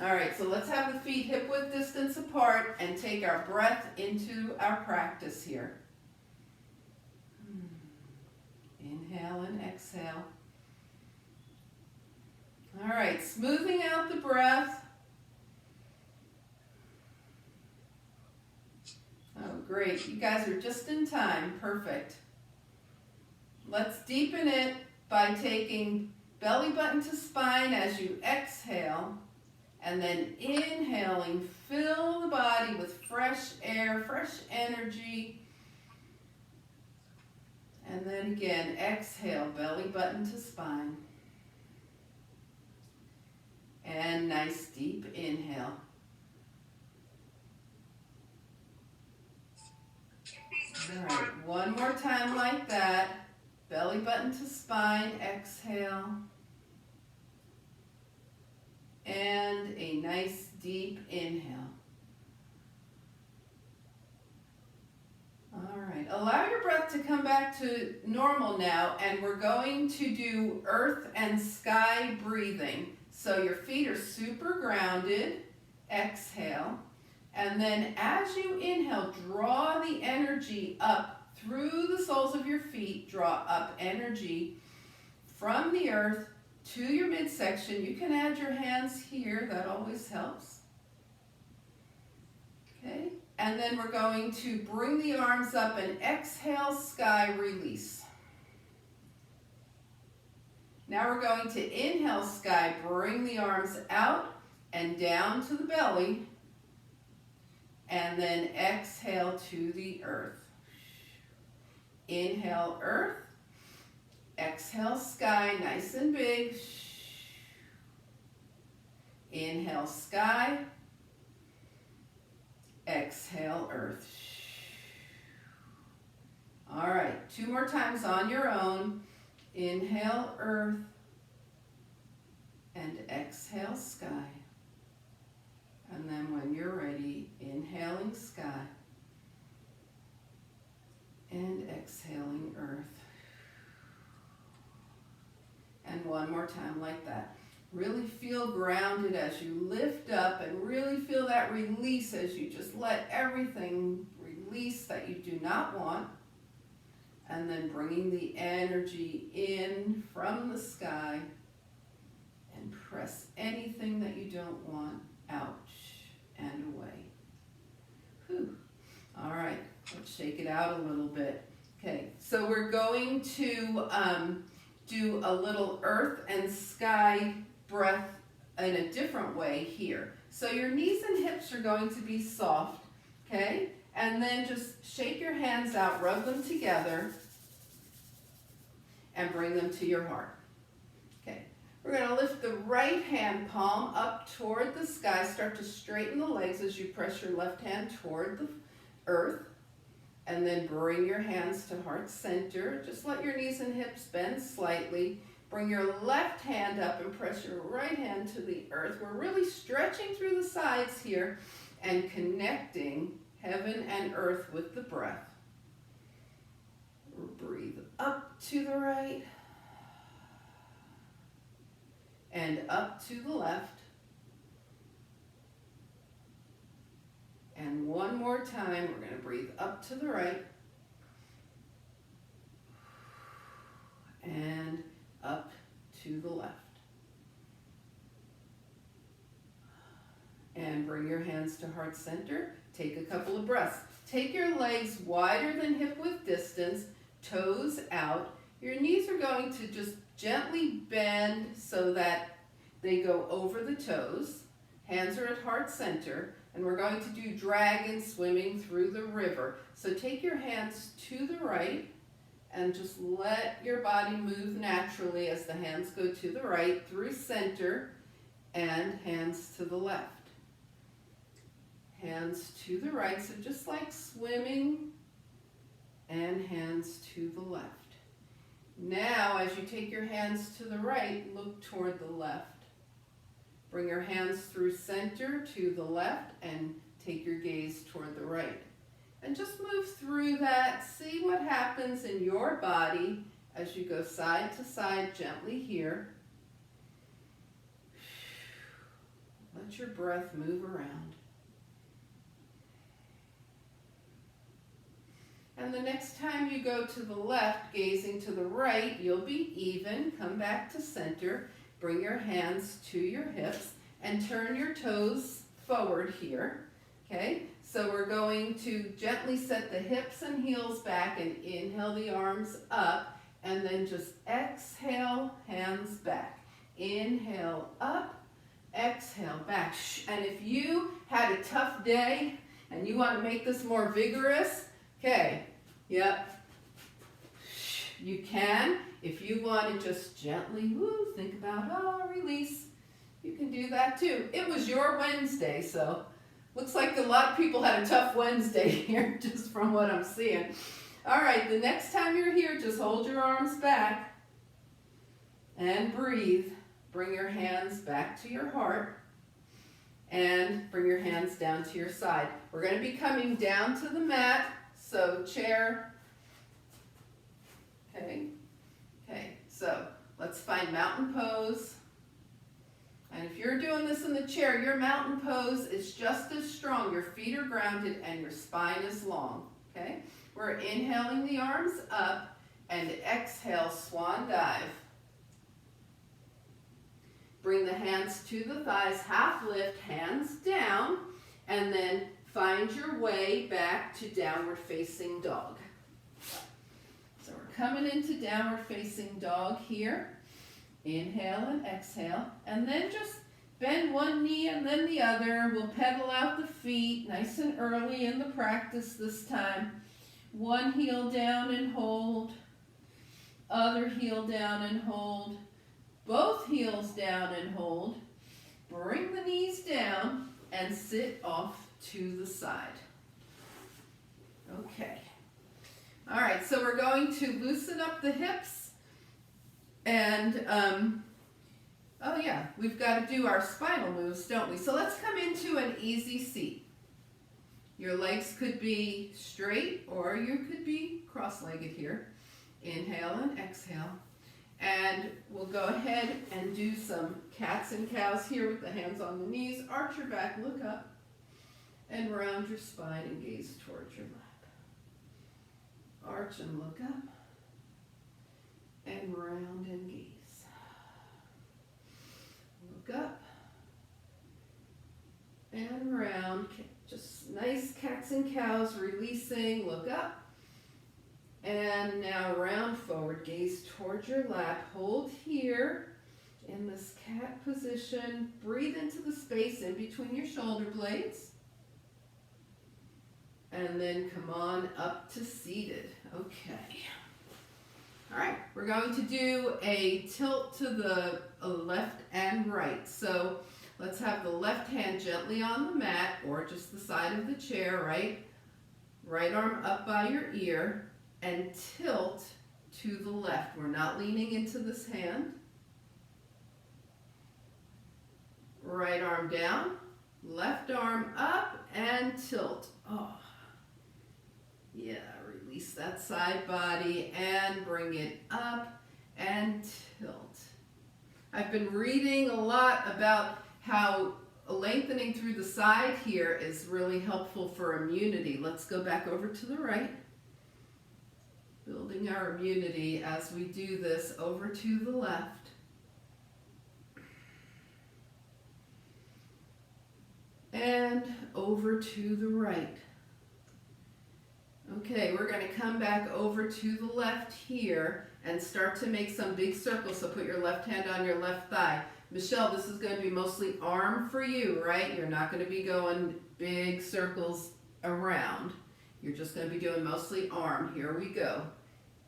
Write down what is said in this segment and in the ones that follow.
All right, so let's have the feet hip-width distance apart and take our breath into our practice here. Inhale and exhale. All right, smoothing out the breath. Oh, great. You guys are just in time. Perfect. Let's deepen it by taking belly button to spine as you exhale, and then inhaling, fill the body with fresh air, fresh energy. And then again, exhale, belly button to spine. And nice deep inhale. All right, one more time like that. Belly button to spine, exhale. And a nice deep inhale. All right, allow your breath to come back to normal now, and we're going to do earth and sky breathing. So your feet are super grounded, exhale, and then as you inhale, draw the energy up through the soles of your feet, draw up energy from the earth to your midsection. You can add your hands here, that always helps. Okay, and then we're going to bring the arms up and exhale, sky, release. Now we're going to inhale, sky, bring the arms out and down to the belly, and then exhale to the earth. Inhale, earth. Exhale, sky, nice and big. Inhale, sky. Exhale, earth. All right, 2 more times on your own. Inhale, earth. And exhale, sky. And then when you're ready, inhaling sky. And exhaling earth. And one more time like that. Really feel grounded as you lift up, and really feel that release as you just let everything release that you do not want. And then bringing the energy in from the sky, and press anything that you don't want out and away. Whew. All right, let's shake it out a little bit. Okay, so we're going to do a little earth and sky breath in a different way here. So your knees and hips are going to be soft, okay? And then just shake your hands out, rub them together, and bring them to your heart. Okay, we're going to lift the right hand palm up toward the sky. Start to straighten the legs as you press your left hand toward the earth. And then bring your hands to heart center. Just let your knees and hips bend slightly. Bring your left hand up and press your right hand to the earth. We're really stretching through the sides here and connecting heaven and earth with the breath. Breathe up to the right and up to the left. And one more time, we're going to breathe up to the right and up to the left. And bring your hands to heart center. Take a couple of breaths. Take your legs wider than hip width distance, toes out. Your knees are going to just gently bend so that they go over the toes. Hands are at heart center. And we're going to do dragon swimming through the river. So take your hands to the right and just let your body move naturally as the hands go to the right, through center, and hands to the left. Hands to the right, so just like swimming, and hands to the left. Now, as you take your hands to the right, look toward the left. Bring your hands through center to the left and take your gaze toward the right. And just move through that. See what happens in your body as you go side to side gently here. Let Let your breath move around. And the next time you go to the left, gazing to the right, you'll be even. Come back to center. Bring your hands to your hips and turn your toes forward here. Okay? So we're going to gently set the hips and heels back and inhale the arms up, and then just exhale, hands back. Inhale up, exhale back. And if you had a tough day and you want to make this more vigorous, okay, yep, you can. If you want to just gently, think about, release, you can do that too. It was your Wednesday, so looks like a lot of people had a tough Wednesday here, just from what I'm seeing. All right, the next time you're here, just hold your arms back and breathe. Bring your hands back to your heart and bring your hands down to your side. We're going to be coming down to the mat, so chair. Okay, so let's find mountain pose. And if you're doing this in the chair, your mountain pose is just as strong. Your feet are grounded and your spine is long, okay? We're inhaling the arms up and exhale, swan dive. Bring the hands to the thighs, half lift, hands down, and then find your way back to downward facing dog. So we're coming into downward facing dog here. Inhale and exhale, and then just bend one knee and then the other. We'll pedal out the feet nice and early in the practice this time. One heel down and hold, other heel down and hold, both heels down and hold. Bring the knees down and sit off to the side. Okay. All right, so we're going to loosen up the hips. And, we've got to do our spinal moves, don't we? So let's come into an easy seat. Your legs could be straight or you could be cross-legged here. Inhale and exhale. And we'll go ahead and do some cats and cows here with the hands on the knees. Arch your back, look up, and round your spine and gaze towards your lap. Arch and look up. And round and gaze. Look up and round. Just nice cats and cows, releasing. Look up. And now round forward. Gaze towards your lap. Hold here in this cat position. Breathe into the space in between your shoulder blades. And then come on up to seated. Okay. All right, we're going to do a tilt to the left and right. So let's have the left hand gently on the mat or just the side of the chair, right? Right arm up by your ear and tilt to the left. We're not leaning into this hand. Right arm down, left arm up and tilt. Oh, yeah. Release that side body and bring it up and tilt. I've been reading a lot about how lengthening through the side here is really helpful for immunity. Let's go back over to the right. Building our immunity as we do this over to the left. And over to the right. Okay, we're going to come back over to the left here and start to make some big circles. So put your left hand on your left thigh. Michelle, this is going to be mostly arm for you, right? You're not going to be going big circles around. You're just going to be doing mostly arm. Here we go.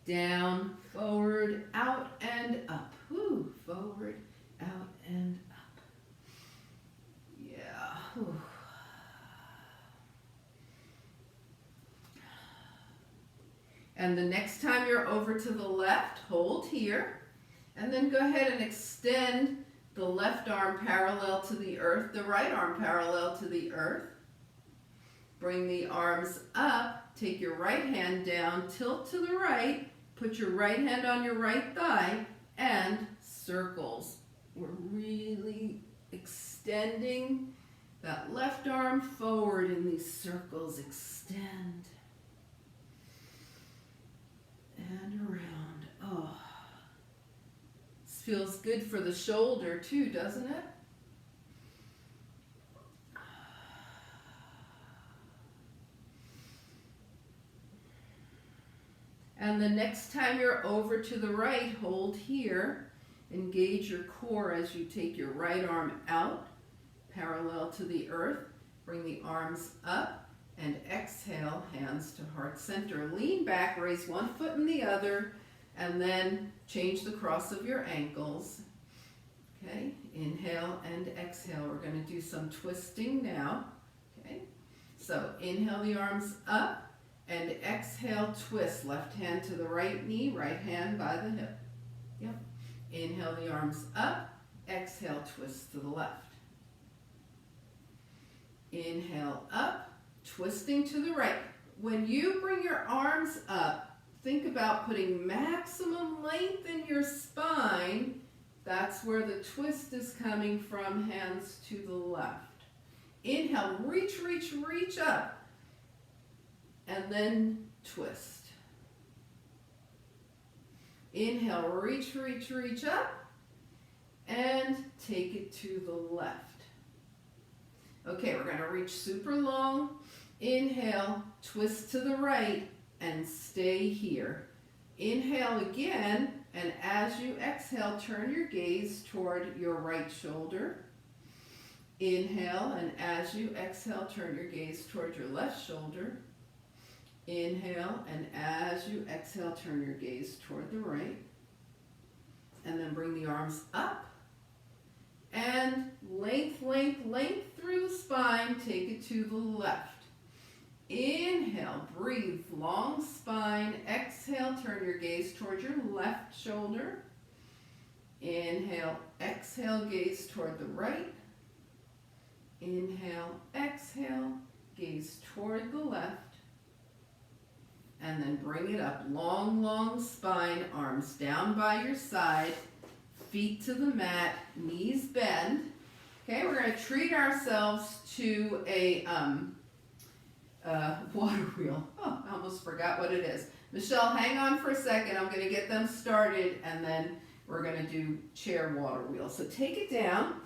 Down, forward, out, and up. Woo, forward, out, and up. Yeah. Whew. And the next time you're over to the left, hold here. And then go ahead and extend the left arm parallel to the earth, the right arm parallel to the earth. Bring the arms up, take your right hand down, tilt to the right, put your right hand on your right thigh, and circles. We're really extending extending that left arm forward in these circles. Extend. And around. Oh. This feels good for the shoulder too, doesn't it? And the next time you're over to the right, hold here. Engage your core as you take your right arm out, parallel to the earth. Bring the arms up and exhale, hands to heart center. Lean back, raise one foot and the other, and then change the cross of your ankles. Okay, inhale and exhale. We're going to do some twisting now. Okay, so inhale the arms up and exhale, twist. Left hand to the right knee, right hand by the hip. Yep. Inhale the arms up, exhale, twist to the left. Inhale up, twisting to the right. When you bring your arms up, think about putting maximum length in your spine. That's where the twist is coming from, hands to the left. Inhale, reach, reach, reach up, and then twist. Inhale, reach, reach, reach up, and take it to the left. Okay, we're going to reach super long. Inhale, twist to the right, and stay here. Inhale again, and as you exhale, turn your gaze toward your right shoulder. Inhale, and as you exhale, turn your gaze toward your left shoulder. Inhale, and as you exhale, turn your gaze toward the right. And then bring the arms up. And length, length, length through the spine. Take it to the left. Inhale, breathe, long spine. Exhale, turn your gaze toward your left shoulder. Inhale, exhale, gaze toward the right. Inhale, exhale, gaze toward the left. And then bring it up, long, long spine, arms down by your side, feet to the mat, knees bend. Okay, we're going to treat ourselves to a water wheel. Oh, I almost forgot what it is. Michelle, hang on for a second. I'm going to get them started, and then we're going to do chair water wheel. So take it down.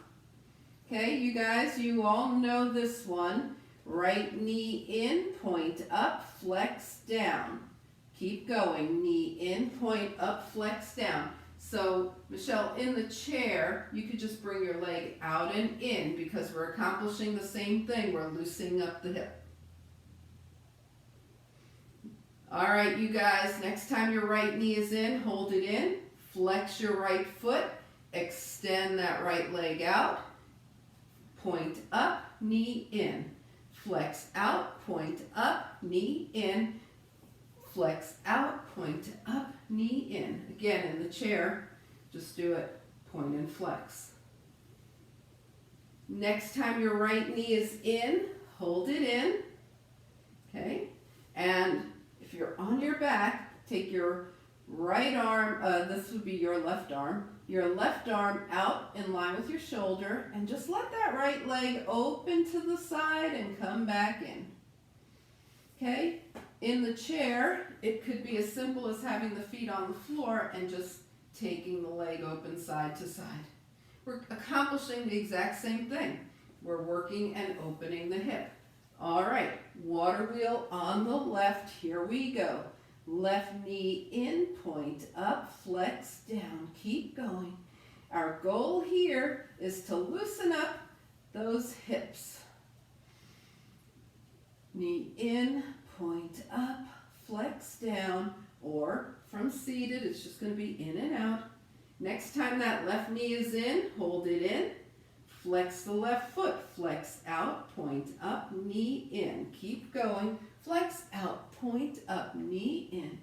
Okay, you guys, you all know this one. Right knee in, point up, flex down. Keep going, knee in, point up, flex down. So, Michelle, in the chair, you could just bring your leg out and in because we're accomplishing the same thing. We're loosening up the hip. All right, you guys, next time your right knee is in, hold it in. Flex your right foot. Extend that right leg out. Point up, knee in. Flex out, point up, knee in. Flex out, point up, knee in. Again, in the chair, just do it, point and flex. Next time your right knee is in, hold it in. Okay? And if you're on your back, take your right arm, this would be your left arm out in line with your shoulder, and just let that right leg open to the side and come back in. Okay? In the chair, it could be as simple as having the feet on the floor and just taking the leg open side to side. We're accomplishing the exact same thing. We're working and opening the hip. All right, water wheel on the left. Here we go. Left knee in, point up, flex down. Keep going. Our goal here is to loosen up those hips. Knee in, point up, flex down, or from seated, it's just going to be in and out. Next time that left knee is in, hold it in. Flex the left foot, flex out, point up, knee in. Keep going. Flex out, point up, knee in.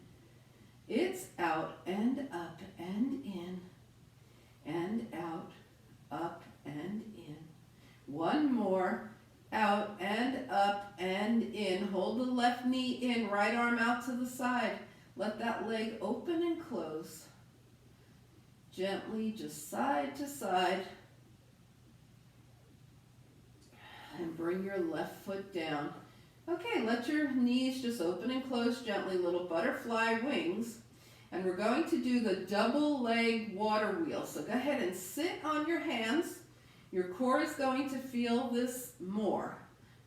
It's out and up and in, and out, up and in. One more. Out and up and in. Hold the left knee in, right arm out to the side. Let that leg open and close. Gently, just side to side. and bring your left foot down. Okay, let your knees just open and close gently, little butterfly wings. And we're going to do the double leg water wheel. So go ahead and sit on your hands. Your core is going to feel this more,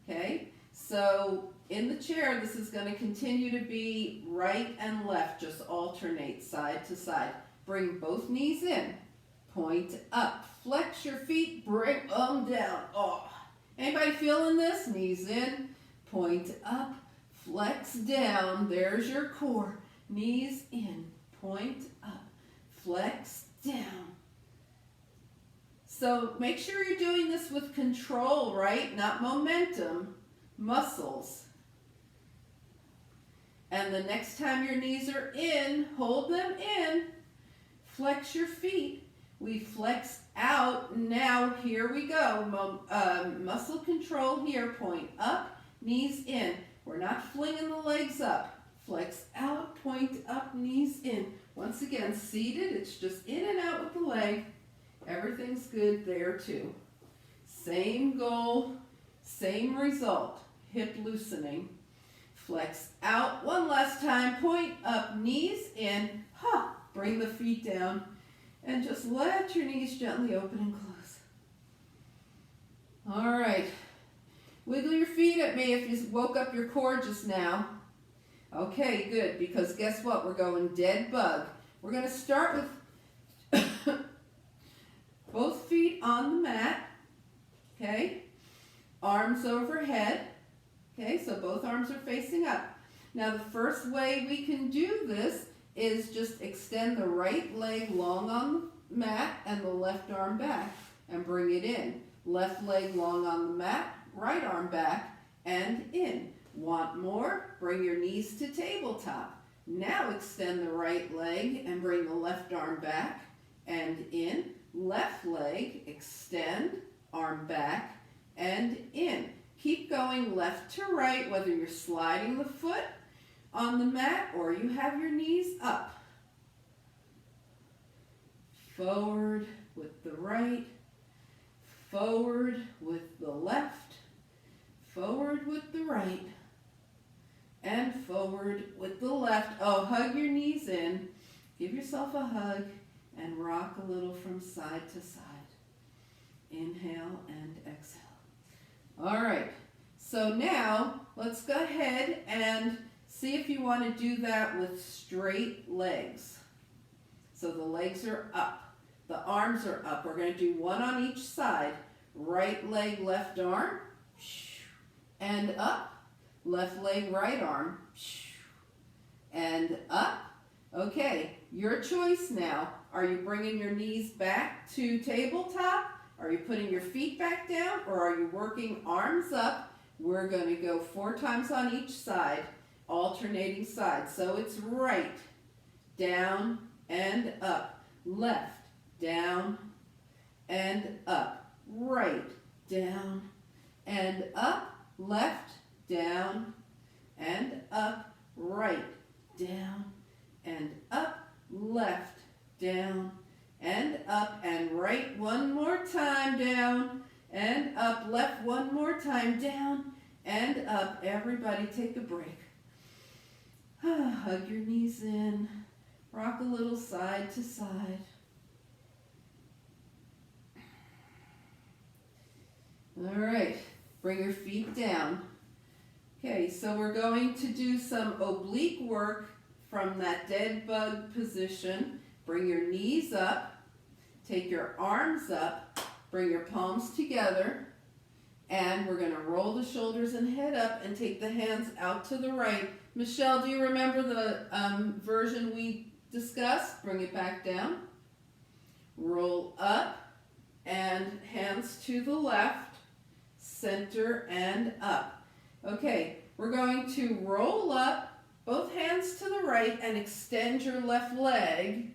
okay? So in the chair, this is going to continue to be right and left, just alternate side to side. Bring both knees in, point up, flex your feet, bring them down. Oh, anybody feeling this? Knees in, point up, flex down. There's your core. Knees in, point up, flex down. So make sure you're doing this with control, right? Not momentum, muscles. And the next time your knees are in, hold them in, flex your feet. We flex out. Now here we go. Muscle control here, point up, knees in. We're not flinging the legs up. Flex out, point up, knees in. Once again, seated, it's just in and out with the leg. Everything's good there too. Same goal, same result. Hip loosening. Flex out one last time, point up, knees in. Ha! Bring the feet down and just let your knees gently open and close. All right. Wiggle your feet at me if you woke up your core just now. Okay, good, because guess what? We're going dead bug. We're going to start with both feet on the mat, okay? Arms overhead, okay? So both arms are facing up. Now the first way we can do this is just extend the right leg long on the mat and the left arm back and bring it in. Left leg long on the mat, right arm back and in. Want more? Bring your knees to tabletop. Now extend the right leg and bring the left arm back and in. Left leg, extend, arm back and in. Keep going left to right, whether you're sliding the foot on the mat or you have your knees up. Forward with the right, forward with the left, forward with the right, and forward with the left. Oh, hug your knees in. Give yourself a hug and rock a little from side to side. Inhale and exhale. All right, so now let's go ahead and see if you want to do that with straight legs. So the legs are up, the arms are up. We're going to do one on each side. Right leg, left arm, and up. Left leg, right arm, and up. Okay, your choice now. Are you bringing your knees back to tabletop? Are you putting your feet back down? Or are you working arms up? We're going to go 4 times on each side, alternating sides. So it's right, down, and up. Left, down, and up. Right, down, and up. Left, down, and up. Right, down, and up. Left, down, and up. And right one more time, down, and up. Left one more time, down, and up. Everybody take a break. Hug your knees in. Rock a little side to side. All right, bring your feet down. Okay, so we're going to do some oblique work from that dead bug position. Bring your knees up, take your arms up, bring your palms together, and we're going to roll the shoulders and head up and take the hands out to the right. Michelle, do you remember the version we discussed? Bring it back down. Roll up and hands to the left, center and up. Okay, we're going to roll up, both hands to the right, and extend your left leg,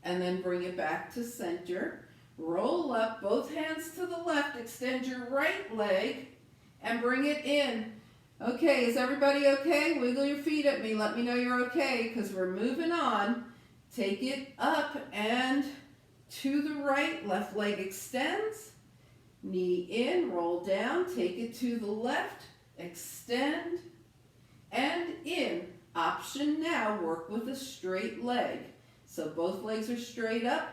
and then bring it back to center. Roll up, both hands to the left, extend your right leg, and bring it in. Okay, is everybody okay? Wiggle your feet at me. Let me know you're okay, because we're moving on. Take it up and to the right. Left leg extends. Knee in, roll down, take it to the left, extend, and in. Option now, work with a straight leg. So both legs are straight up,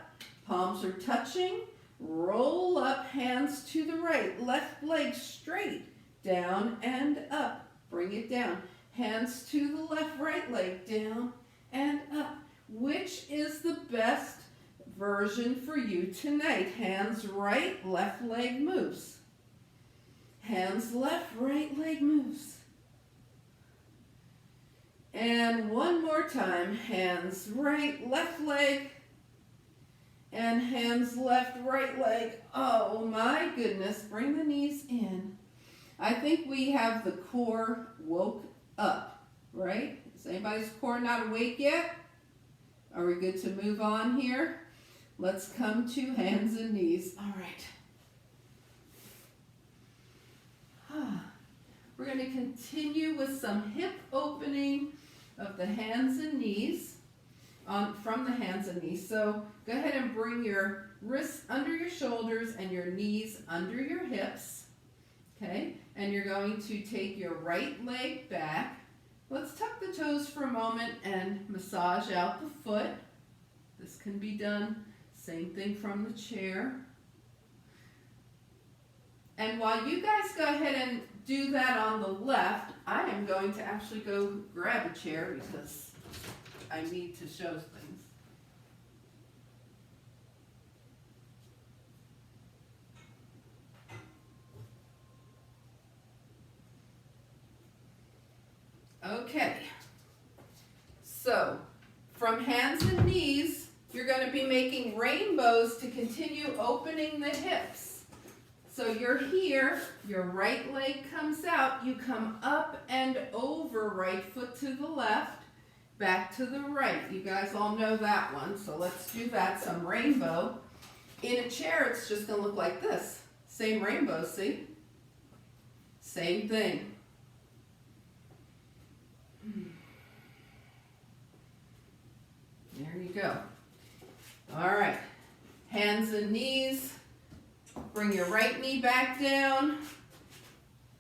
palms are touching, roll up, hands to the right, left leg straight, down and up, bring it down. Hands to the left, right leg, down and up. Which is the best version for you tonight? Hands right, left leg moves. Hands left, right leg moves. And one more time, hands right, left leg, and hands left, right leg. Oh my goodness, bring the knees in. I think we have the core woke up, right? Is anybody's core not awake yet? Are we good to move on here? Let's come to hands and knees. All right. We're going to continue with some hip opening of the hands and knees, from the hands and knees. So go ahead and bring your wrists under your shoulders and your knees under your hips. Okay, and you're going to take your right leg back. Let's tuck the toes for a moment and massage out the foot. This can be done, same thing from the chair. And while you guys go ahead and do that on the left, I am going to actually go grab a chair because I need to show things. Okay, so from hands and knees, you're going to be making rainbows to continue opening the hips. So you're here, your right leg comes out, you come up and over, right foot to the left, back to the right. You guys all know that one, so let's do that, some rainbow. In a chair, it's just going to look like this. Same rainbow, see? Same thing. There you go. All right, hands and knees. Bring your right knee back down.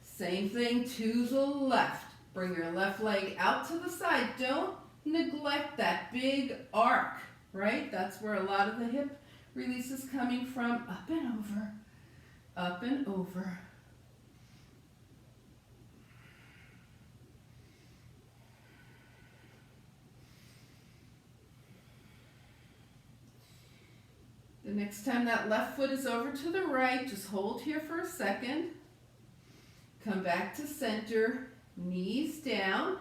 Same thing to the left. Bring your left leg out to the side. Don't neglect that big arc, right? That's where a lot of the hip release is coming from. Up and over, up and over. The next time that left foot is over to the right, just hold here for a second. Come back to center, knees down,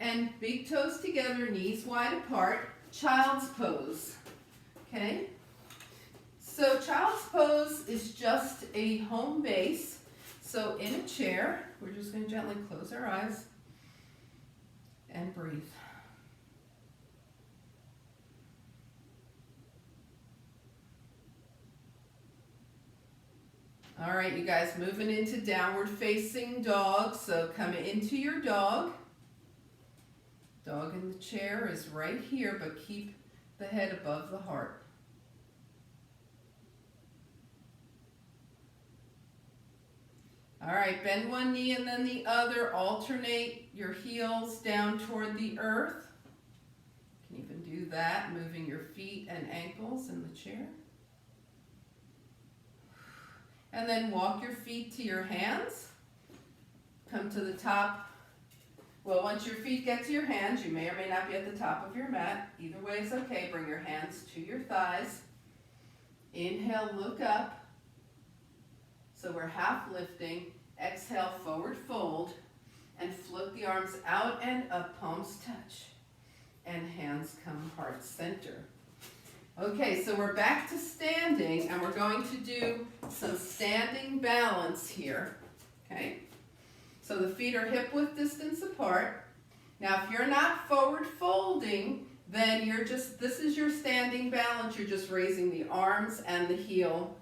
and big toes together, knees wide apart, child's pose. Okay? So child's pose is just a home base. So in a chair, we're just going to gently close our eyes and breathe. All right, you guys, moving into downward facing dog. So come into your dog. Dog in the chair is right here, but keep the head above the heart. All right, bend one knee and then the other. Alternate your heels down toward the earth. You can even do that, moving your feet and ankles in the chair. And then walk your feet to your hands. Come to the top. Well, once your feet get to your hands, you may or may not be at the top of your mat. Either way is okay. Bring your hands to your thighs. Inhale, look up. So we're half lifting. Exhale, forward fold. And float the arms out and up, palms touch. And hands come heart center. Okay, so we're back to standing, and we're going to do some standing balance here, okay? So the feet are hip-width distance apart. Now, if you're not forward folding, then this is your standing balance. You're just raising the arms and the heel,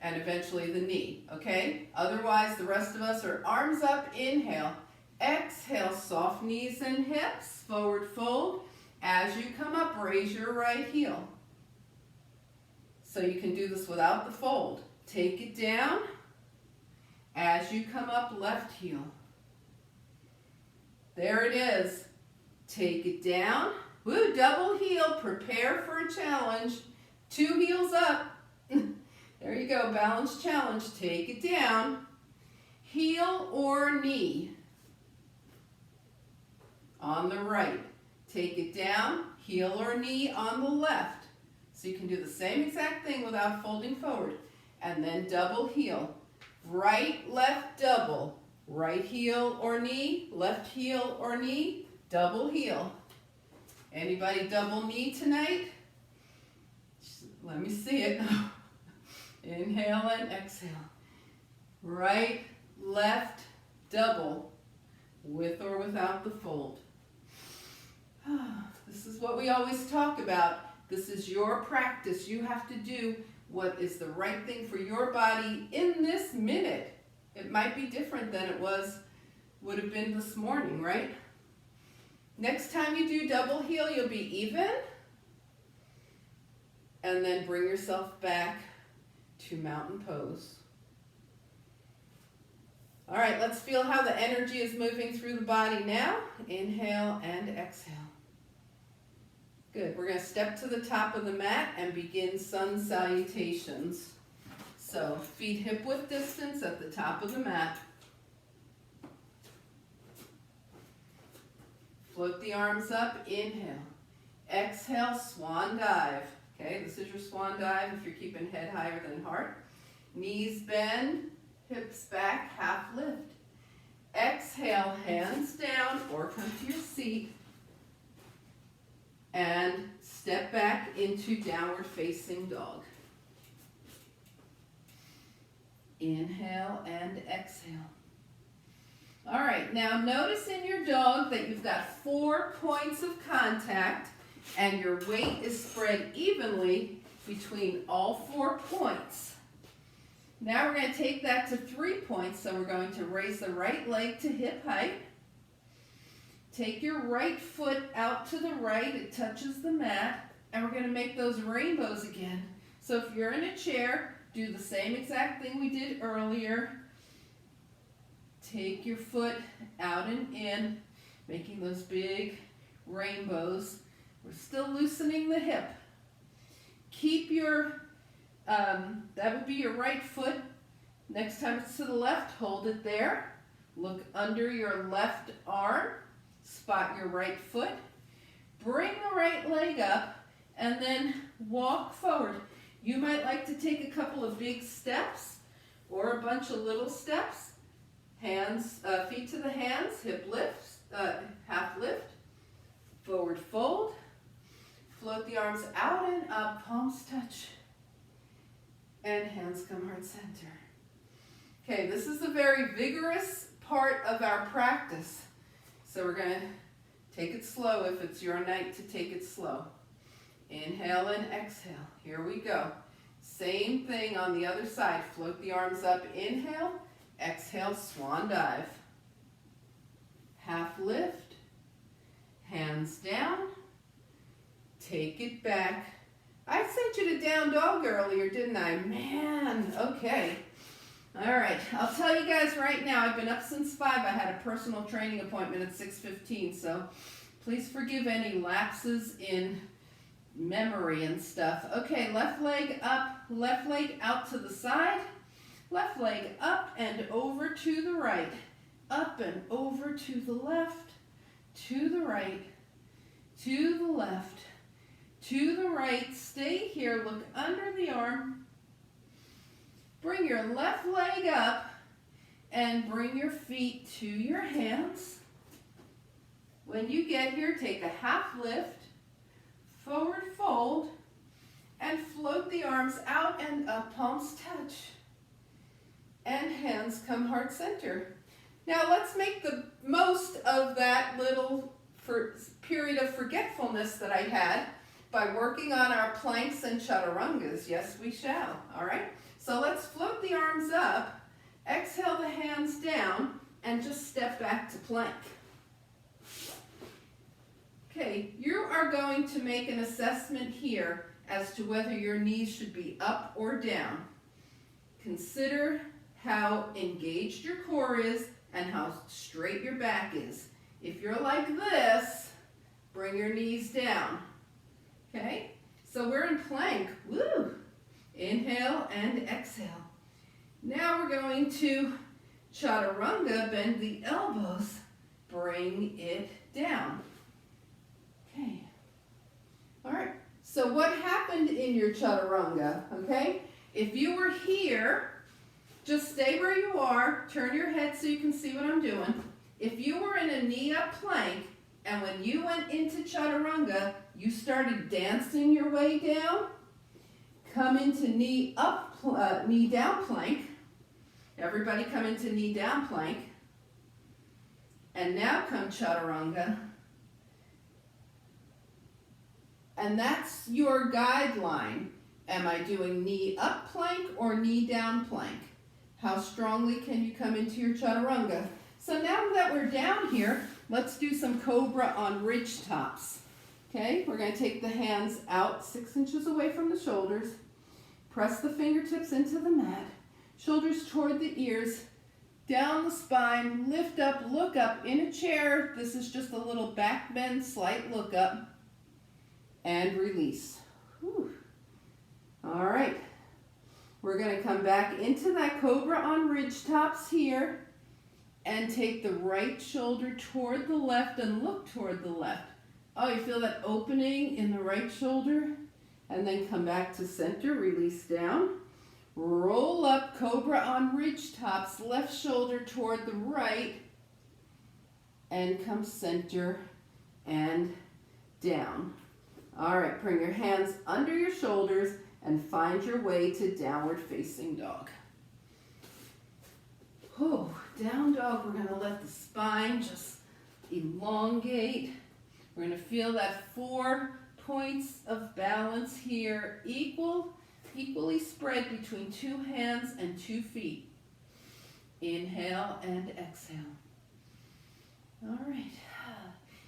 and eventually the knee, okay? Otherwise, the rest of us are arms up, inhale. Exhale, soft knees and hips, forward fold. As you come up, raise your right heel. So you can do this without the fold. Take it down, As you come up, left heel. There it is. Take it down. Woo, double heel. Prepare for a challenge. 2 heels up. There you go, balance challenge. Take it down. Heel or knee. On the right. Take it down. Heel or knee on the left. So you can do the same exact thing without folding forward. And then double heel. Right, left, double. Right heel or knee, left heel or knee, double heel. Anybody double knee tonight? Let me see it. Inhale and exhale. Right, left, double, with or without the fold. This is what we always talk about. This is your practice. You have to do what is the right thing for your body in this minute. It might be different than it would have been this morning, right? Next time you do double heel, you'll be even. And then bring yourself back to mountain pose. All right, let's feel how the energy is moving through the body now. Inhale and exhale. Good, we're gonna step to the top of the mat and begin sun salutations. So feet hip width distance at the top of the mat. Float the arms up, inhale. Exhale, swan dive. Okay, this is your swan dive if you're keeping head higher than heart. Knees bend, hips back, half lift. Exhale, hands down or come to your seat. And step back into downward facing dog. Inhale and exhale. All right, now notice in your dog that you've got 4 points of contact and your weight is spread evenly between all 4 points. Now we're going to take that to 3 points, so we're going to raise the right leg to hip height. Take your right foot out to the right, it touches the mat, and we're going to make those rainbows again. So if you're in a chair, do the same exact thing we did earlier. Take your foot out and in, making those big rainbows. We're still loosening the hip. Keep your, that would be your right foot. Next time it's to the left, hold it there. Look under your left arm. Spot your right foot. Bring the right leg up and then walk forward. You might like to take a couple of big steps or a bunch of little steps. Hands, feet to the hands, hip lifts, half lift, forward fold. Float the arms out and up, palms touch, and hands come heart center. Okay, this is a very vigorous part of our practice. So we're going to take it slow if it's your night to take it slow. Inhale and exhale. Here we go. Same thing on the other side. Float the arms up. Inhale. Exhale, swan dive. Half lift. Hands down. Take it back. I sent you to down dog earlier, didn't I? Man, okay. All right, I'll tell you guys right now, I've been up since 5. I had a personal training appointment at 6:15, so please forgive any lapses in memory and stuff. Okay, left leg up, left leg out to the side, left leg up and over to the right, up and over to the left, to the right, to the left, to the right. Stay here, look under the arm. Bring your left leg up and bring your feet to your hands. When you get here, take a half lift, forward fold, and float the arms out and up, palms touch. And hands come heart center. Now let's make the most of that little period of forgetfulness that I had by working on our planks and chaturangas. Yes, we shall, all right? So let's float the arms up, exhale the hands down, and just step back to plank. Okay, you are going to make an assessment here as to whether your knees should be up or down. Consider how engaged your core is and how straight your back is. If you're like this, bring your knees down. Okay? So we're in plank. Woo! Inhale and exhale. Now we're going to chaturanga, bend the elbows, bring it down. Okay. All right. So what happened in your chaturanga, okay? If you were here, just stay where you are, turn your head so you can see what I'm doing. If you were in a knee up plank, and when you went into chaturanga, you started dancing your way down, come into knee down plank. Everybody come into knee down plank. And now come chaturanga. And that's your guideline. Am I doing knee up plank or knee down plank? How strongly can you come into your chaturanga? So now that we're down here, let's do some cobra on ridge tops. Okay, we're going to take the hands out 6 inches away from the shoulders. Press the fingertips into the mat. Shoulders toward the ears. Down the spine, lift up, look up in a chair. This is just a little back bend, slight look up. And release. Whew. All right. We're going to come back into that cobra on ridge tops here and take the right shoulder toward the left and look toward the left. Oh, you feel that opening in the right shoulder? And then come back to center, release down. Roll up, cobra on ridge tops, left shoulder toward the right, and come center and down. All right, bring your hands under your shoulders and find your way to downward facing dog. Oh, down dog, we're gonna let the spine just elongate. We're gonna feel that 4 points of balance here, equally spread between 2 hands and 2 feet. Inhale and exhale. All right.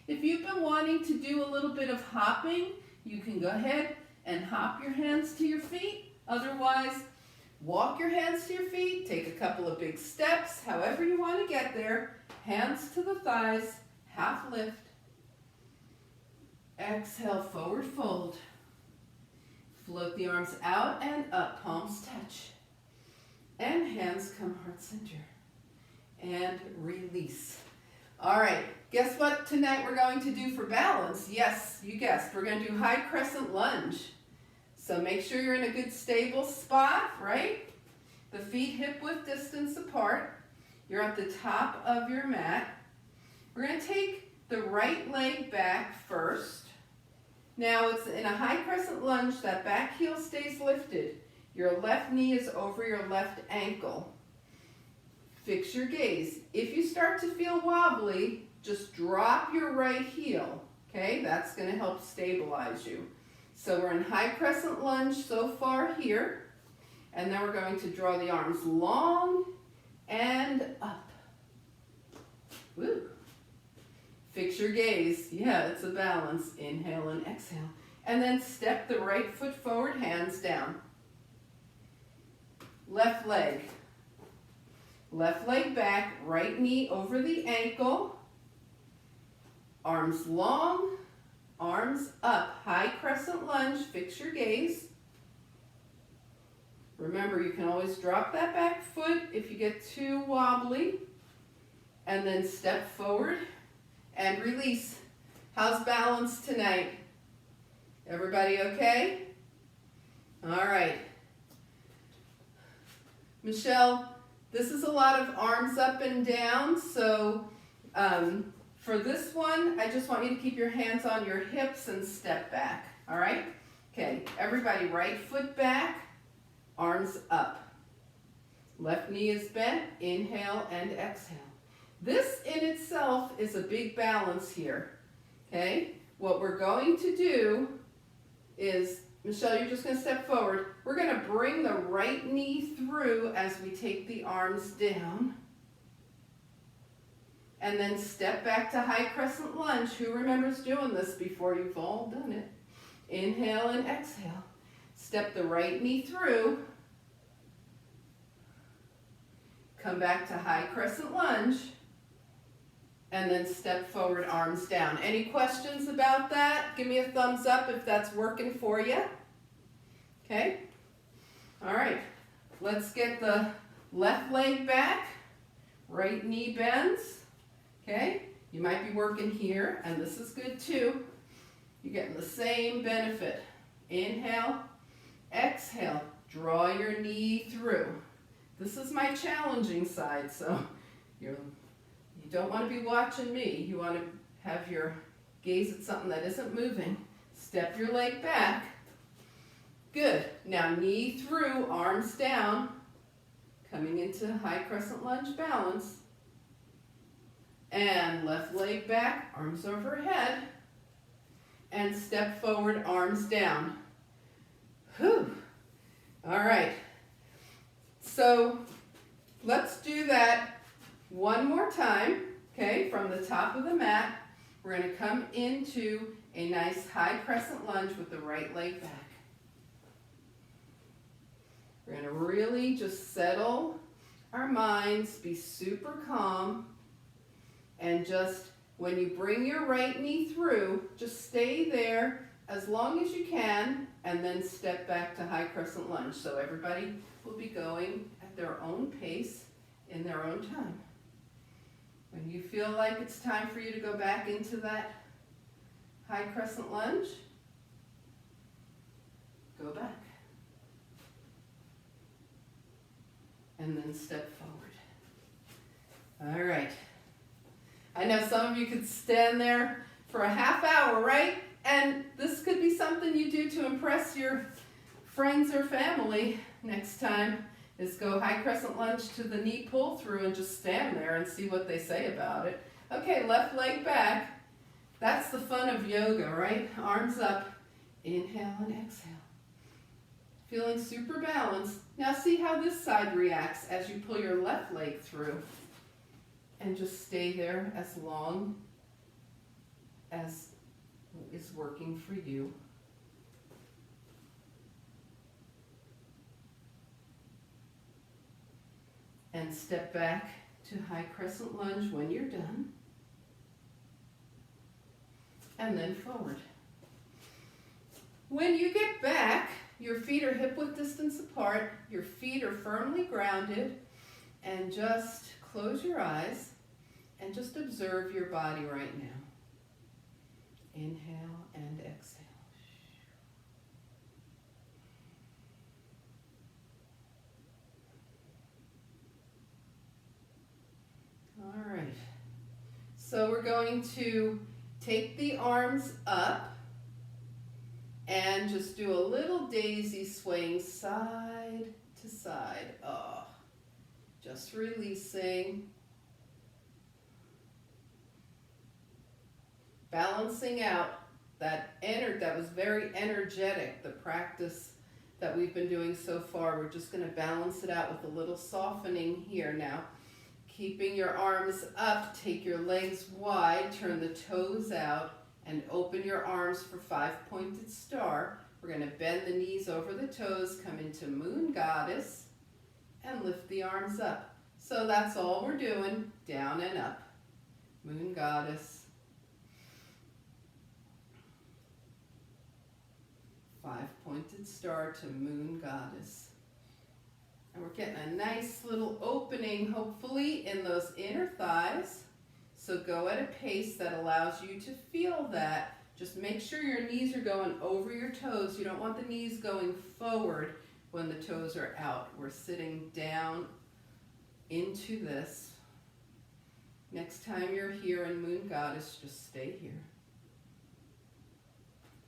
If you've been wanting to do a little bit of hopping, you can go ahead and hop your hands to your feet. Otherwise, walk your hands to your feet, take a couple of big steps, however you want to get there. Hands to the thighs, half lift. Exhale, forward fold. Float the arms out and up, palms touch. And hands come heart center. And release. All right, guess what tonight we're going to do for balance? Yes, you guessed, we're going to do high crescent lunge. So make sure you're in a good stable spot, right? The feet hip width distance apart. You're at the top of your mat. We're going to take the right leg back first. Now it's in a high crescent lunge, that back heel stays lifted. Your left knee is over your left ankle. Fix your gaze. If you start to feel wobbly, just drop your right heel, okay? That's going to help stabilize you. So we're in high crescent lunge so far here, and then we're going to draw the arms long and up. Woo. Fix your gaze. Yeah, it's a balance. Inhale and exhale. And then step the right foot forward, hands down. Left leg. Left leg back, right knee over the ankle. Arms long, arms up. High crescent lunge, fix your gaze. Remember, you can always drop that back foot if you get too wobbly. And then step forward and release. How's balance tonight? Everybody okay? All right. Michelle, this is a lot of arms up and down, so for this one, I just want you to keep your hands on your hips and step back, all right? Okay, everybody, right foot back, arms up. Left knee is bent, inhale and exhale. This in itself is a big balance here, okay? What we're going to do is, Michelle, you're just going to step forward. We're going to bring the right knee through as we take the arms down. And then step back to high crescent lunge. Who remembers doing this before? You've all done it. Inhale and exhale. Step the right knee through. come back to high crescent lunge, and then step forward, arms down. Any questions about that? Give me a thumbs up if that's working for you. Okay? All right. Let's get the left leg back. Right knee bends. Okay? You might be working here, and this is good too. You're getting the same benefit. Inhale, exhale. Draw your knee through. This is my challenging side, so you don't want to be watching me. You want to have your gaze at something that isn't moving. Step your leg back. Good. Now knee through, arms down, coming into high crescent lunge balance. And left leg back, arms overhead. And step forward, arms down. Whew. All right. So let's do that one more time, okay, from the top of the mat. We're going to come into a nice high crescent lunge with the right leg back. We're going to really just settle our minds, be super calm, and just when you bring your right knee through, just stay there as long as you can, and then step back to high crescent lunge. So everybody will be going at their own pace in their own time. When you feel like it's time for you to go back into that high crescent lunge, go back. And then step forward. All right. I know some of you could stand there for a half hour, right? And this could be something you do to impress your friends or family next time, is go high crescent lunge to the knee pull through and just stand there and see what they say about it. Okay, left leg back. That's the fun of yoga, right? Arms up, inhale and exhale. Feeling super balanced. Now see how this side reacts as you pull your left leg through. And just stay there as long as is working for you. And step back to high crescent lunge when you're done. And then forward. When you get back, your feet are hip-width distance apart, your feet are firmly grounded, and just close your eyes and just observe your body right now. Inhale and exhale. All right. So we're going to take the arms up and just do a little daisy swaying side to side. Oh, just releasing. Balancing out that was very energetic, the practice that we've been doing so far. We're just going to balance it out with a little softening here now. Keeping your arms up, take your legs wide, turn the toes out, and open your arms for 5-pointed star. We're going to bend the knees over the toes, come into Moon Goddess, and lift the arms up. So that's all we're doing, down and up. Moon Goddess. 5-pointed star to Moon Goddess. And we're getting a nice little opening, hopefully, in those inner thighs. So go at a pace that allows you to feel that. Just make sure your knees are going over your toes. You don't want the knees going forward when the toes are out. We're sitting down into this. Next time you're here in Moon Goddess, just stay here.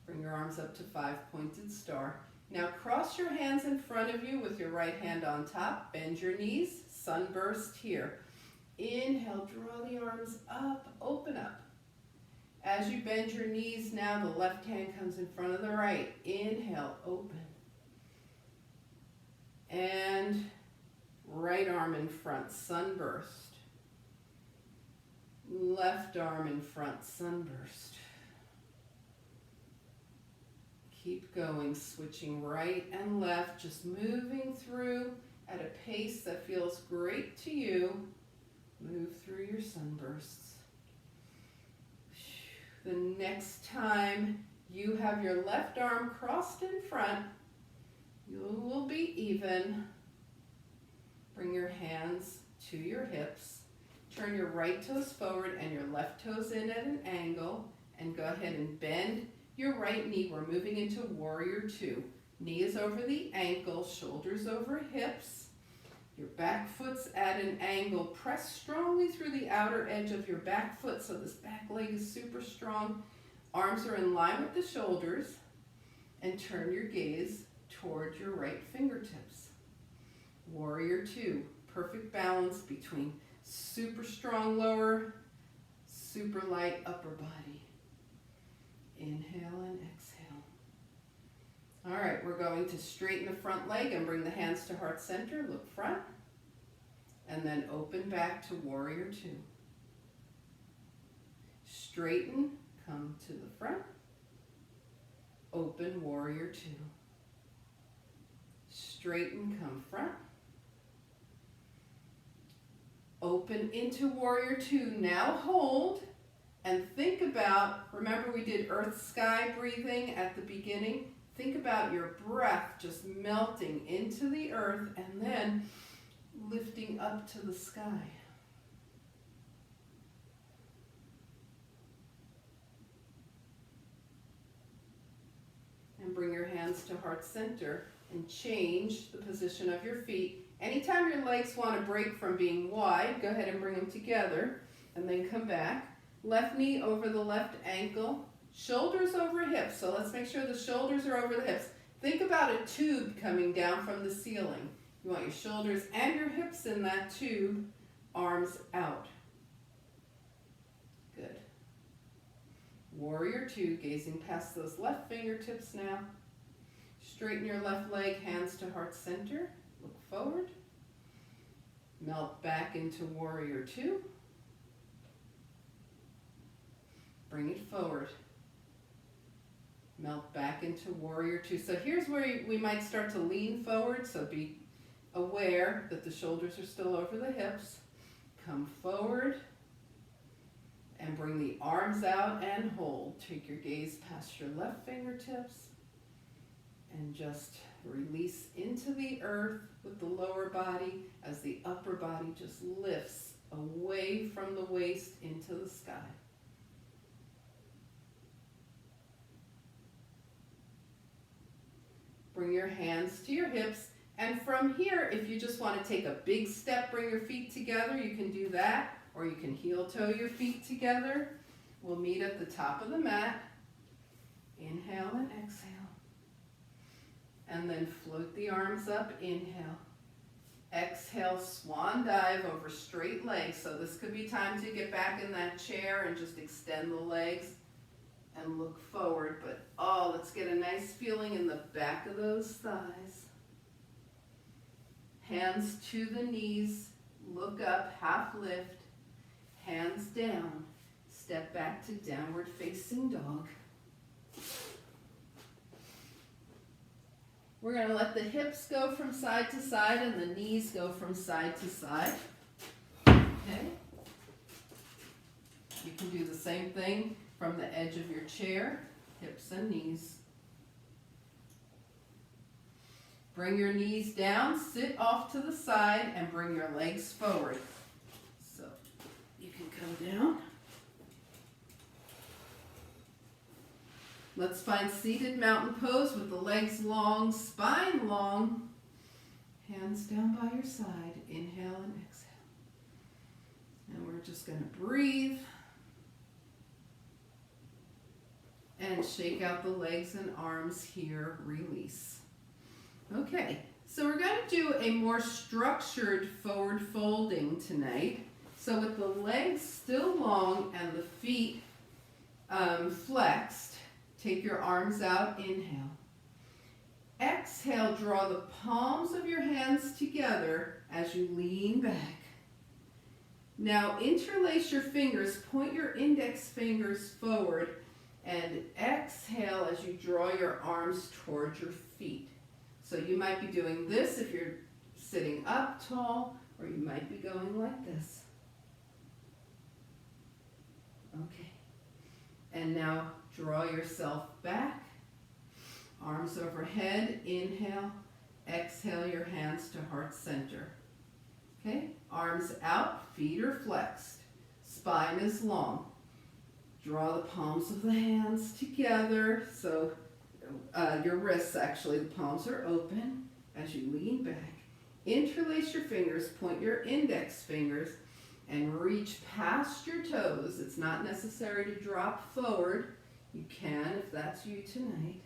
Bring your arms up to 5-pointed star. Now cross your hands in front of you with your right hand on top. Bend your knees, sunburst here. Inhale, draw the arms up, open up. As you bend your knees now, the left hand comes in front of the right. Inhale, open. And right arm in front, sunburst. Left arm in front, sunburst. Keep going, switching right and left, just moving through at a pace that feels great to you. Move through your sunbursts. The next time you have your left arm crossed in front, you will be even. Bring your hands to your hips. Turn your right toes forward and your left toes in at an angle. And go ahead and bend your right knee. We're moving into Warrior Two. Knee is over the ankle, shoulders over hips. Your back foot's at an angle. Press strongly through the outer edge of your back foot so this back leg is super strong. Arms are in line with the shoulders. And turn your gaze toward your right fingertips. Warrior Two. Perfect balance between super strong lower, super light upper body. Inhale and exhale. All right, we're going to straighten the front leg and bring the hands to heart center. Look front. And then open back to Warrior Two. Straighten, come to the front. Open Warrior Two. Straighten, come front. Open into Warrior Two. Now hold and think about, remember we did earth sky breathing at the beginning? Think about your breath just melting into the earth and then lifting up to the sky. And bring your hands to heart center and change the position of your feet. Anytime your legs want to break from being wide, go ahead and bring them together and then come back. Left knee over the left ankle, shoulders over hips. So let's make sure the shoulders are over the hips. Think about a tube coming down from the ceiling. You want your shoulders and your hips in that tube, arms out. Good. Warrior Two, gazing past those left fingertips now. Straighten your left leg, hands to heart center. Look forward. Melt back into Warrior Two. Bring it forward. Melt back into Warrior Two. So here's where we might start to lean forward, so be aware that the shoulders are still over the hips. Come forward and bring the arms out and hold. Take your gaze past your left fingertips and just release into the earth with the lower body as the upper body just lifts away from the waist into the sky. Bring your hands to your hips. And from here, if you just want to take a big step, bring your feet together, you can do that. Or you can heel toe your feet together. We'll meet at the top of the mat. Inhale and exhale. And then float the arms up. Inhale. Exhale, swan dive over straight legs. So this could be time to get back in that chair and just extend the legs and look forward. But oh, let's get a nice feeling in the back of those thighs. Hands to the knees, look up, half lift, hands down, step back to downward facing dog. We're going to let the hips go from side to side and the knees go from side to side. Okay. You can do the same thing from the edge of your chair, hips and knees. Bring your knees down, sit off to the side, and bring your legs forward. So you can come down. Let's find seated mountain pose with the legs long, spine long. Hands down by your side. Inhale and exhale. And we're just going to breathe. And shake out the legs and arms here. Release. Okay, so we're going to do a more structured forward folding tonight. So with the legs still long and the feet flexed, take your arms out, inhale. Exhale, draw the palms of your hands together as you lean back. Now interlace your fingers, point your index fingers forward, and exhale as you draw your arms towards your feet. So you might be doing this if you're sitting up tall, or you might be going like this. Okay. And now draw yourself back. Arms overhead, inhale. Exhale your hands to heart center. Okay, arms out, feet are flexed. Spine is long. Draw the palms of the hands together. So your wrists, actually, the palms are open as you lean back. Interlace your fingers, point your index fingers, and reach past your toes. It's not necessary to drop forward. You can if that's you tonight.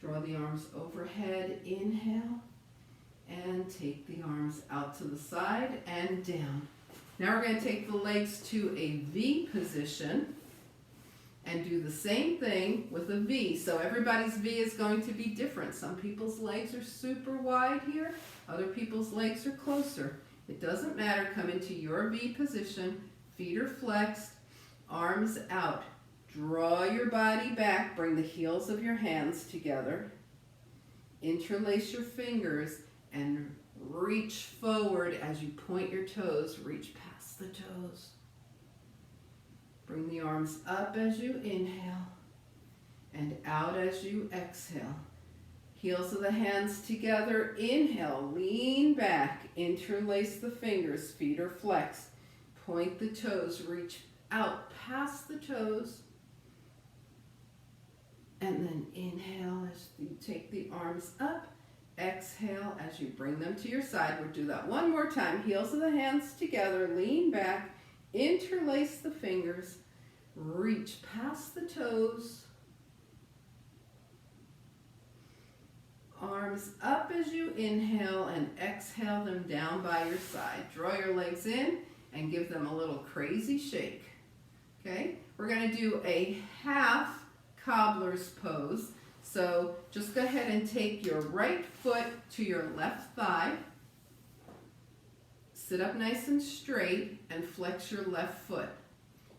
Draw the arms overhead, inhale, and take the arms out to the side and down. Now we're going to take the legs to a V position and do the same thing with a V. So everybody's V is going to be different. Some people's legs are super wide here, other people's legs are closer. It doesn't matter, come into your V position, feet are flexed, arms out. Draw your body back, bring the heels of your hands together. Interlace your fingers and reach forward as you point your toes. Reach past the toes. Bring the arms up as you inhale and out as you exhale. Heels of the hands together. Inhale, lean back, interlace the fingers, feet are flexed. Point the toes, reach out past the toes. And then inhale as you take the arms up. Exhale as you bring them to your side. We'll do that one more time. Heels of the hands together, lean back, interlace the fingers, reach past the toes. Arms up as you inhale and exhale them down by your side. Draw your legs in and give them a little crazy shake. Okay, we're going to do a half cobbler's pose. So just go ahead and take your right foot to your left thigh. Sit up nice and straight and flex your left foot.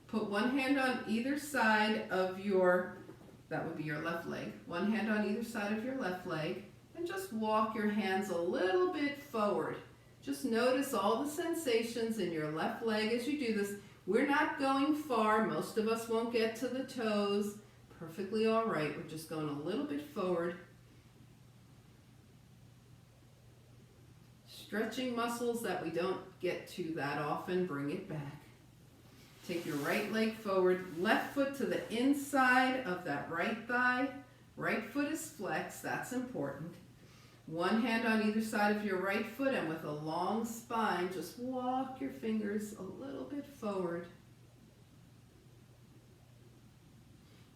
Put one hand on either side of your, that would be your left leg, one hand on either side of your left leg, and just walk your hands a little bit forward. Just notice all the sensations in your left leg as you do this. We're not going far. Most of us won't get to the toes. Perfectly all right. We're just going a little bit forward. Stretching muscles that we don't get to that often, bring it back. Take your right leg forward, left foot to the inside of that right thigh. Right foot is flexed, that's important. One hand on either side of your right foot, and with a long spine, just walk your fingers a little bit forward.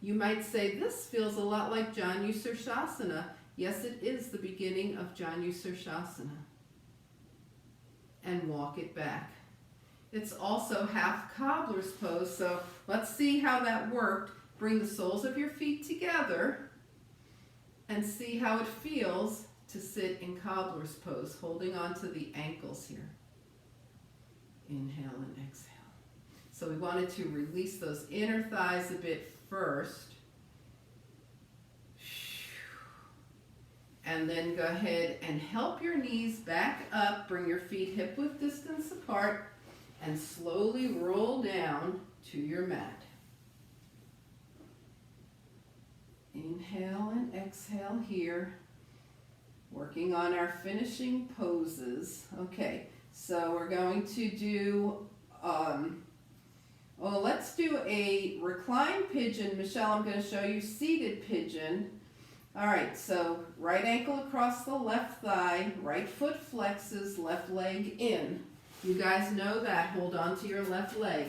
You might say, this feels a lot like Janu Sirsasana. Yes, it is the beginning of Janu Sirsasana. And walk it back. It's also half cobbler's pose, so let's see how that worked. Bring the soles of your feet together and see how it feels to sit in cobbler's pose, holding on to the ankles here. Inhale and exhale. So we wanted to release those inner thighs a bit first. And then go ahead and help your knees back up. Bring your feet hip-width distance apart and slowly roll down to your mat. Inhale and exhale here. Working on our finishing poses. Okay, so we're going to do, let's do a reclined pigeon. Michelle, I'm going to show you seated pigeon. All right, so right ankle across the left thigh, right foot flexes, left leg in. You guys know that. Hold on to your left leg.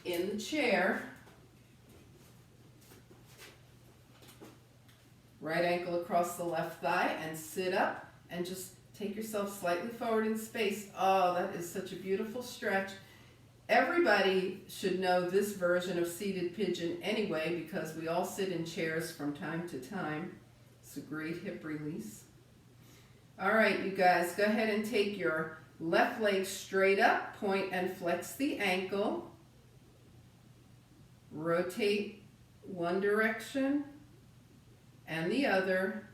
In the chair, right ankle across the left thigh, and sit up and just take yourself slightly forward in space. Oh, that is such a beautiful stretch. Everybody should know this version of seated pigeon anyway, because we all sit in chairs from time to time. It's a great hip release. All right, you guys, go ahead and take your left leg straight up, point and flex the ankle. Rotate one direction and the other.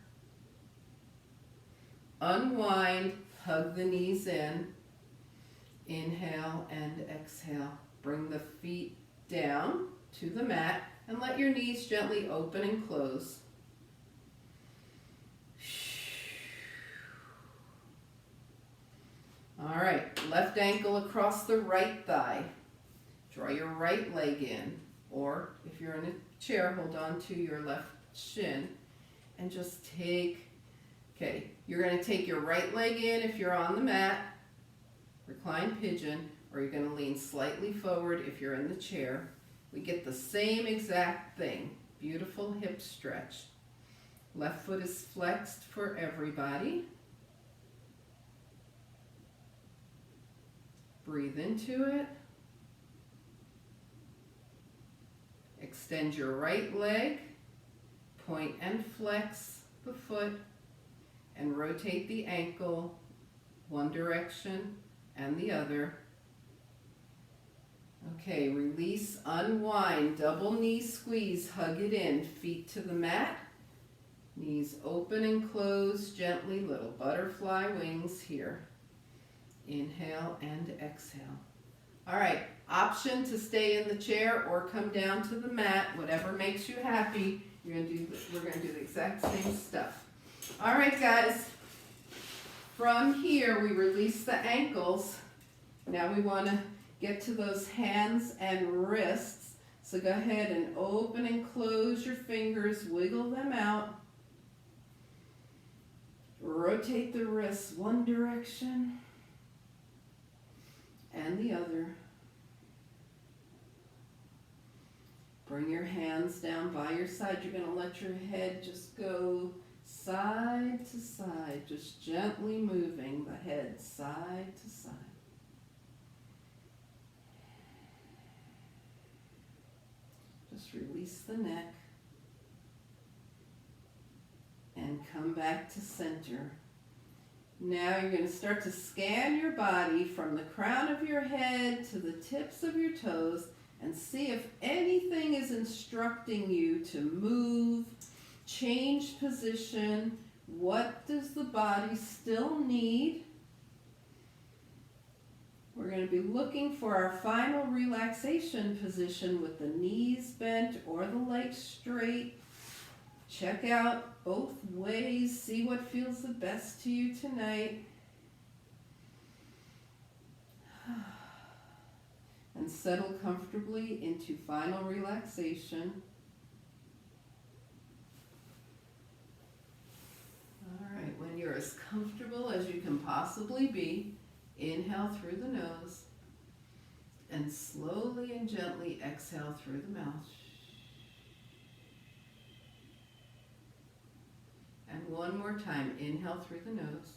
unwind, hug the knees in. Inhale and exhale. Bring the feet down to the mat and let your knees gently open and close. All right, left ankle across the right thigh. Draw your right leg in, or if you're in a chair, hold on to your left shin and just you're going to take your right leg in if you're on the mat, recline pigeon, or you're going to lean slightly forward if you're in the chair. We get the same exact thing. Beautiful hip stretch. Left foot is flexed for everybody. Breathe into it. Extend your right leg. Point and flex the foot and rotate the ankle one direction and the other. Okay, release, unwind, double knee squeeze, hug it in, feet to the mat, knees open and close gently, little butterfly wings here. Inhale and exhale. All right, option to stay in the chair or come down to the mat, whatever makes you happy. We're gonna do the exact same stuff. All right, guys. From here, we release the ankles. Now we want to get to those hands and wrists. So go ahead and open and close your fingers, wiggle them out. Rotate the wrists one direction and the other. Bring your hands down by your side. You're going to let your head just go side to side, just gently moving the head side to side. Just release the neck and come back to center. Now you're going to start to scan your body from the crown of your head to the tips of your toes and see if anything is instructing you to move, change position. What does the body still need? We're going to be looking for our final relaxation position with the knees bent or the legs straight. Check out both ways. See what feels the best to you tonight. And settle comfortably into final relaxation. All right, when you're as comfortable as you can possibly be, inhale through the nose and slowly and gently exhale through the mouth. And one more time, inhale through the nose.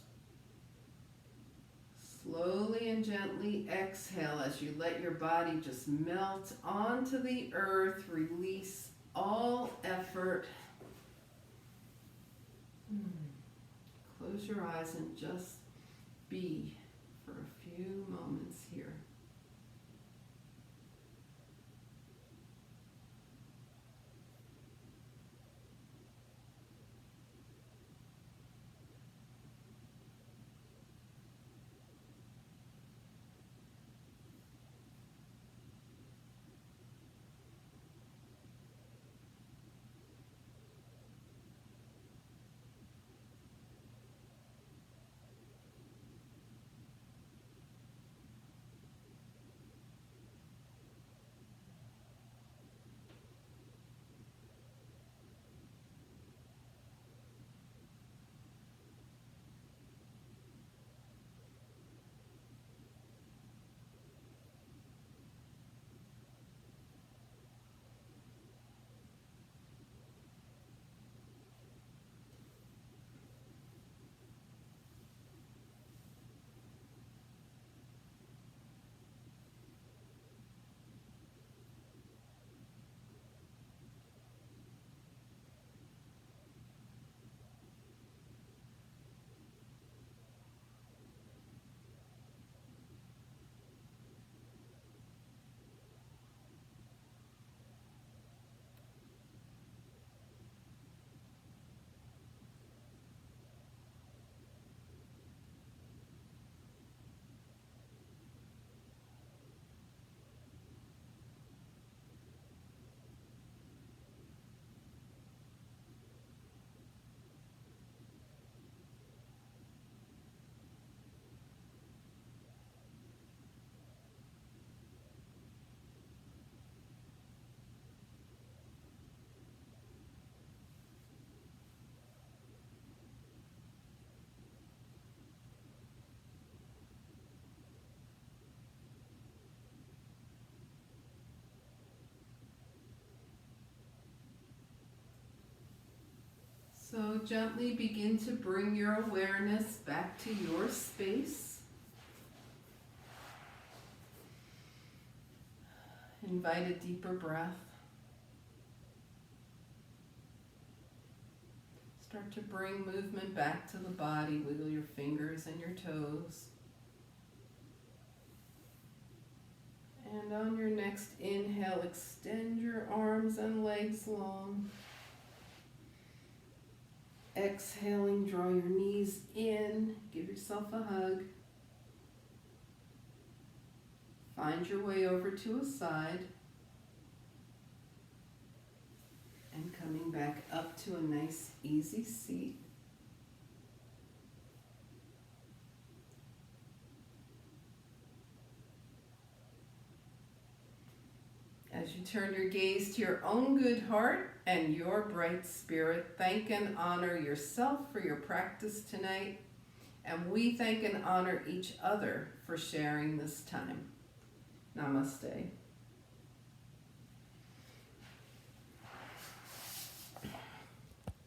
Slowly and gently exhale as you let your body just melt onto the earth. Release all effort. Close your eyes and just be for a few moments here. So gently begin to bring your awareness back to your space. Invite a deeper breath. Start to bring movement back to the body. Wiggle your fingers and your toes. And on your next inhale, extend your arms and legs long. Exhaling, draw your knees in. Give yourself a hug. Find your way over to a side. And coming back up to a nice, easy seat. As you turn your gaze to your own good heart and your bright spirit, thank and honor yourself for your practice tonight. And we thank and honor each other for sharing this time. Namaste.